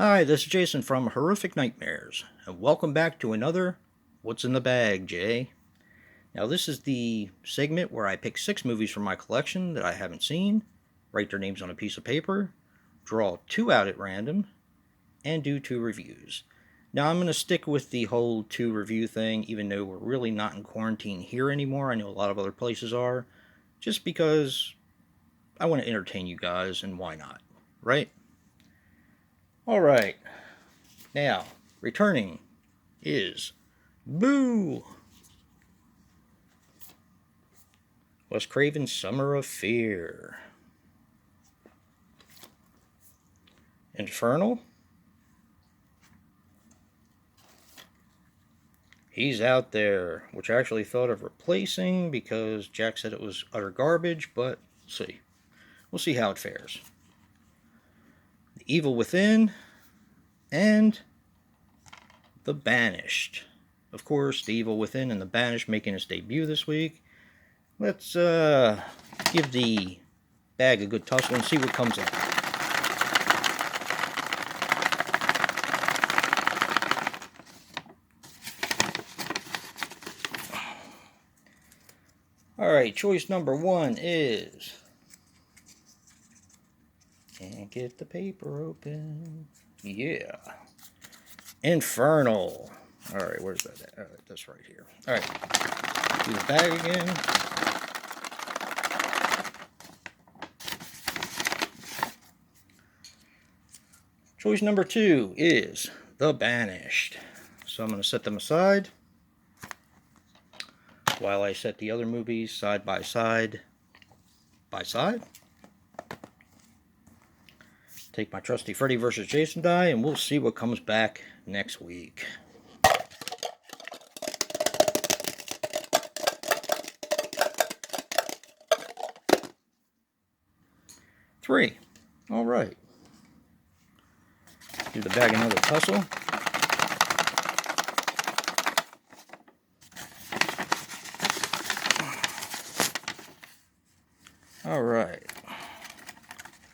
Hi, this is Jason from Horrific Nightmares, and welcome back to another What's in the Bag, Jay. Now, this is the segment where I pick 6 movies from my collection that I haven't seen, write their names on a piece of paper, draw 2 out at random, and do 2 reviews. Now, I'm going to stick with the whole 2 review thing, even though we're really not in quarantine here anymore. I know a lot of other places are, just because I want to entertain you guys, and why not, right? Alright, now, returning is Boo! Wes Craven's Summer of Fear. Infernal. He's Out There, which I actually thought of replacing because Jack said it was utter garbage, but we'll see. We'll see how it fares. The Evil Within and The Banished. Of course, The Evil Within and The Banished making its debut this week. Let's give the bag a good tussle and see what comes out. Alright, choice number 1 is... Can't get the paper open. Yeah. Infernal. Alright, where's that at? Alright, that's right here. Alright, do the bag again. Choice number 2 is The Banished. So I'm going to set them aside while I set the other movies side by side. Take my trusty Freddy vs. Jason die, and we'll see what comes back next week. Three. All right. Give the bag another tussle. All right.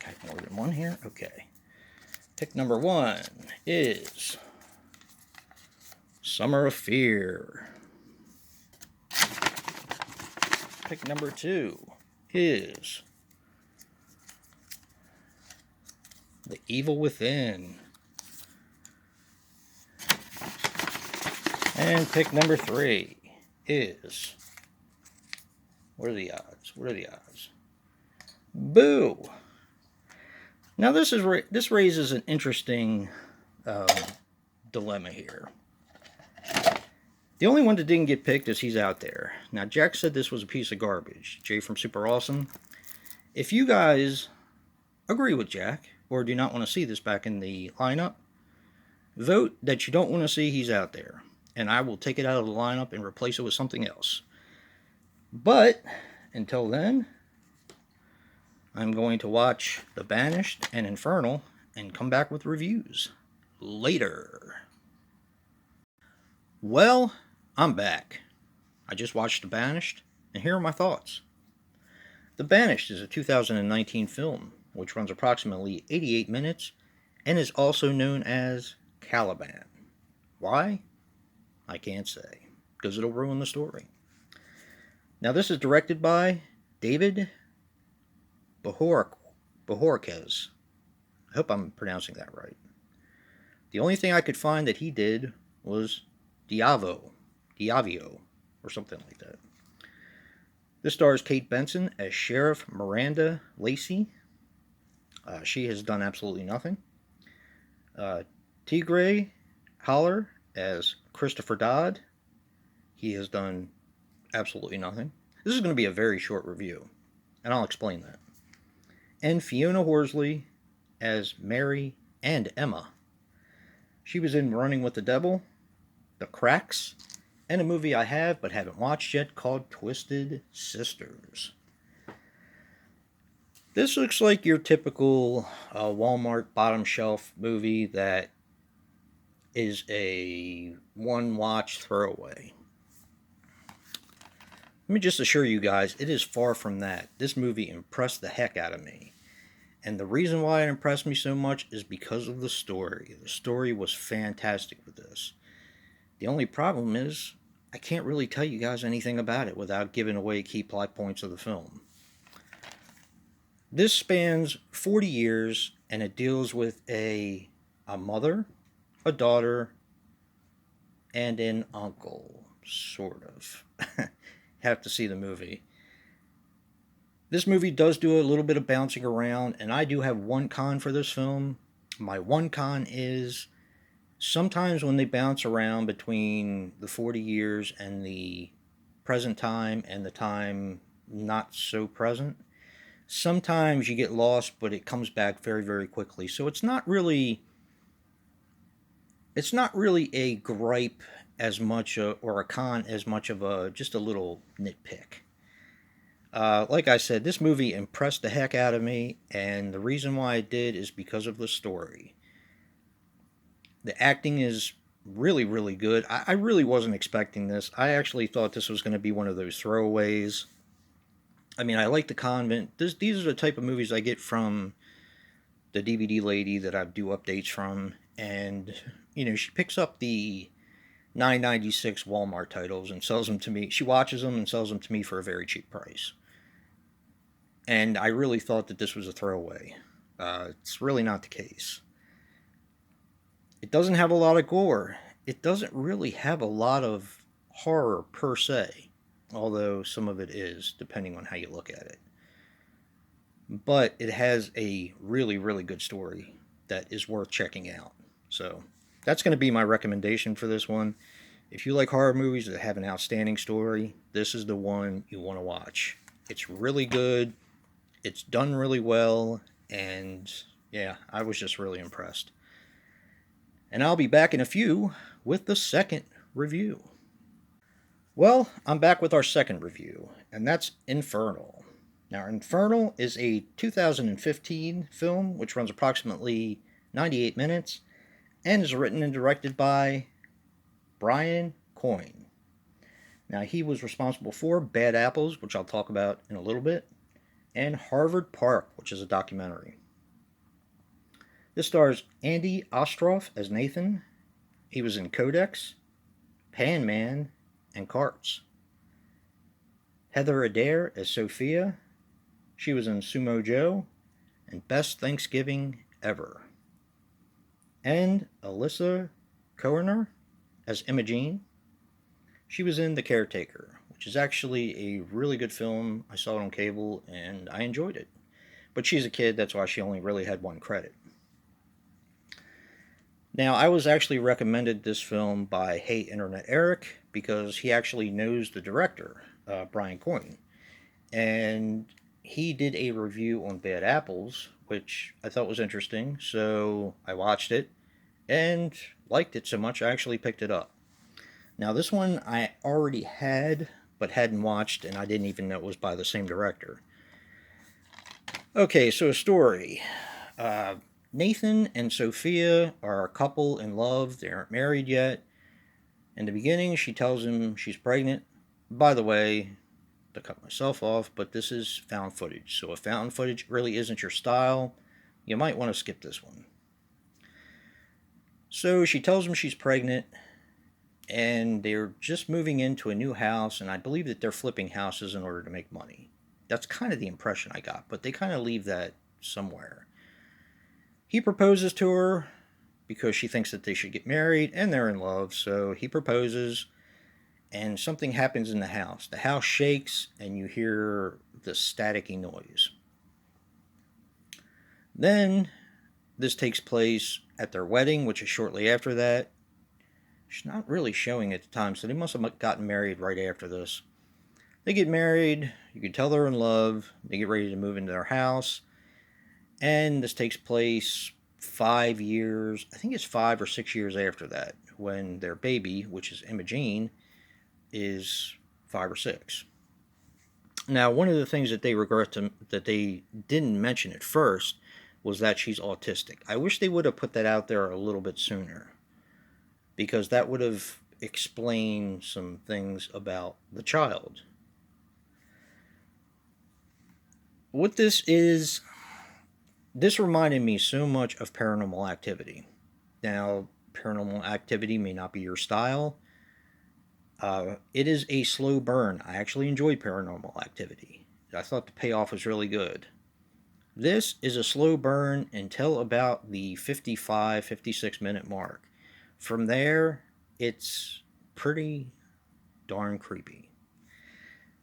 Got more than one here. Okay. Pick number 1 is Summer of Fear. Pick number 2 is The Evil Within. And pick number 3 is... What are the odds? What are the odds? Boo! Now this raises an interesting dilemma here. The only one that didn't get picked is He's Out There. Now Jack said this was a piece of garbage. Jay from Super Awesome. If you guys agree with Jack, or do not want to see this back in the lineup, vote that you don't want to see He's Out There, and I will take it out of the lineup and replace it with something else. But until then, I'm going to watch The Banished and Infernal and come back with reviews later. Well, I'm back. I just watched The Banished, and here are my thoughts. The Banished is a 2019 film, which runs approximately 88 minutes and is also known as Caliban. Why? I can't say, because it'll ruin the story. Now, this is directed by David Bohorquez. I hope I'm pronouncing that right. The only thing I could find that he did was Diavio, or something like that. This stars Kate Benson as Sheriff Miranda Lacey. She has done absolutely nothing. Tigray Haller as Christopher Dodd. He has done absolutely nothing. This is going to be a very short review, and I'll explain that. And Fiona Horsley as Mary and Emma. She was in Running with the Devil, The Cracks, and a movie I have but haven't watched yet called Twisted Sisters. This looks like your typical Walmart bottom shelf movie that is a one-watch throwaway. Let me just assure you guys, it is far from that. This movie impressed the heck out of me. And the reason why it impressed me so much is because of the story. The story was fantastic with this. The only problem is I can't really tell you guys anything about it without giving away key plot points of the film. This spans 40 years and it deals with a mother, a daughter, and an uncle, sort of. Have to see the movie. This movie does do a little bit of bouncing around, and I do have one con for this film. My one con is sometimes when they bounce around between the 40 years and the present time and the time not so present, sometimes you get lost, but it comes back very, very quickly. So it's not really a gripe as much or a con as much of a just a little nitpick. Like I said, this movie impressed the heck out of me, and the reason why it did is because of the story. The acting is really, really good. I really wasn't expecting this. I actually thought this was going to be one of those throwaways. I mean, I like The Convent. These are the type of movies I get from the DVD lady that I do updates from, and she picks up the $9.96 Walmart titles and sells them to me. She watches them and sells them to me for a very cheap price. And I really thought that this was a throwaway. It's really not the case. It doesn't have a lot of gore. It doesn't really have a lot of horror per se, although some of it is, depending on how you look at it. But it has a really, really good story that is worth checking out. So that's going to be my recommendation for this one. If you like horror movies that have an outstanding story, this is the one you want to watch. It's really good. It's done really well. And yeah, I was just really impressed. And I'll be back in a few with the second review. Well, I'm back with our second review, and that's Infernal. Now, Infernal is a 2015 film which runs approximately 98 minutes and is written and directed by Brian Coyne. Now, he was responsible for Bad Apples, which I'll talk about in a little bit, and Harvard Park, which is a documentary. This stars Andy Ostroff as Nathan. He was in Codex, Pan Man, and Carts. Heather Adair as Sophia. She was in Sumo Joe and Best Thanksgiving Ever. And Alyssa Koerner as Imogene. She was in The Caretaker, which is actually a really good film. I saw it on cable and I enjoyed it. But she's a kid, that's why she only really had one credit. Now, I was actually recommended this film by Hey Internet Eric because he actually knows the director, Brian Coyne. And he did a review on Bad Apples, which I thought was interesting, so I watched it and liked it so much I actually picked it up. Now, this one I already had, but hadn't watched, and I didn't even know it was by the same director. Okay, so a story. Nathan and Sophia are a couple in love. They aren't married yet. In the beginning, she tells him she's pregnant. By the way, to cut myself off, but this is found footage. So if found footage really isn't your style, you might want to skip this one. So she tells him she's pregnant, and they're just moving into a new house, and I believe that they're flipping houses in order to make money. That's kind of the impression I got, but they kind of leave that somewhere. He proposes to her because she thinks that they should get married, and they're in love, so he proposes, and something happens in the house. The house shakes, and you hear the staticky noise. Then, this takes place at their wedding, which is shortly after that. She's not really showing at the time, so they must have gotten married right after this. They get married, you can tell they're in love, they get ready to move into their house, and this takes place 5 years, I think it's 5 or 6 years after that, when their baby, which is Imogene, is 5 or 6. Now, one of the things that they regret that they didn't mention at first was that she's autistic. I wish they would have put that out there a little bit sooner, because that would have explained some things about the child. What this is, This reminded me so much of Paranormal Activity. Now, Paranormal Activity may not be your style. It is a slow burn. I actually enjoyed Paranormal Activity. I thought the payoff was really good. This is a slow burn until about the 55, 56 minute mark. From there, it's pretty darn creepy.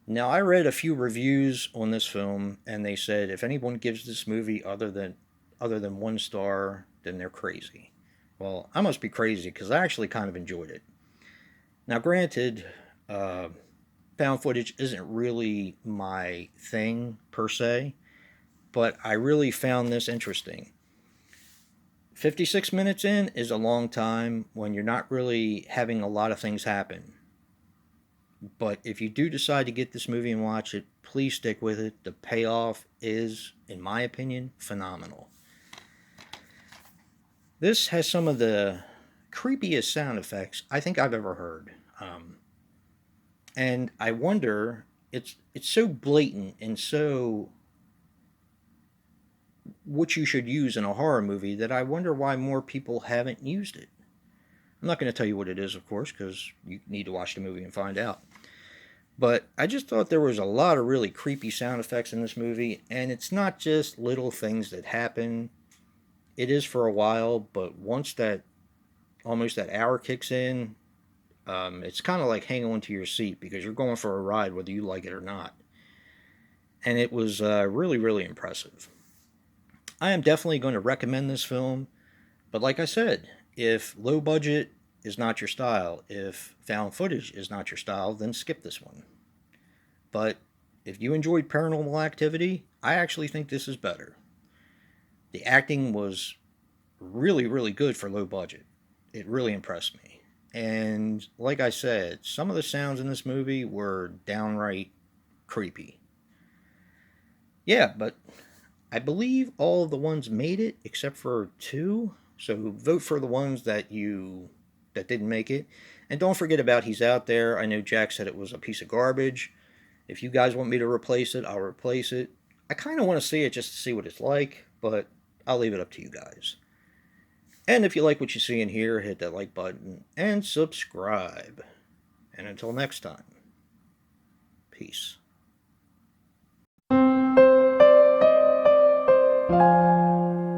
Now, I read a few reviews on this film, and they said if anyone gives this movie other than 1 star, then they're crazy. Well, I must be crazy because I actually kind of enjoyed it. Now, granted, uh, found footage isn't really my thing per se, but I really found this interesting. 56 minutes in is a long time when you're not really having a lot of things happen. But if you do decide to get this movie and watch it, please stick with it. The payoff is, in my opinion, phenomenal. This has some of the creepiest sound effects I think I've ever heard. And I wonder, it's so blatant and so what you should use in a horror movie that I wonder why more people haven't used it. I'm not going to tell you what it is, of course, because you need to watch the movie and find out. But I just thought there was a lot of really creepy sound effects in this movie, and it's not just little things that happen. It is for a while, but once that almost that hour kicks in, it's kind of like hanging onto your seat because you're going for a ride whether you like it or not. And it was really, really impressive. I am definitely going to recommend this film, but like I said, if low budget is not your style, if found footage is not your style, then skip this one. But if you enjoyed Paranormal Activity, I actually think this is better. The acting was really, really good for low budget. It really impressed me. And like I said, some of the sounds in this movie were downright creepy. Yeah, but I believe all of the ones made it except for 2. So vote for the ones that didn't make it. And don't forget about He's Out There. I know Jack said it was a piece of garbage. If you guys want me to replace it, I'll replace it. I kind of want to see it just to see what it's like, but I'll leave it up to you guys. And if you like what you see in here, hit that like button and subscribe. And until next time, peace.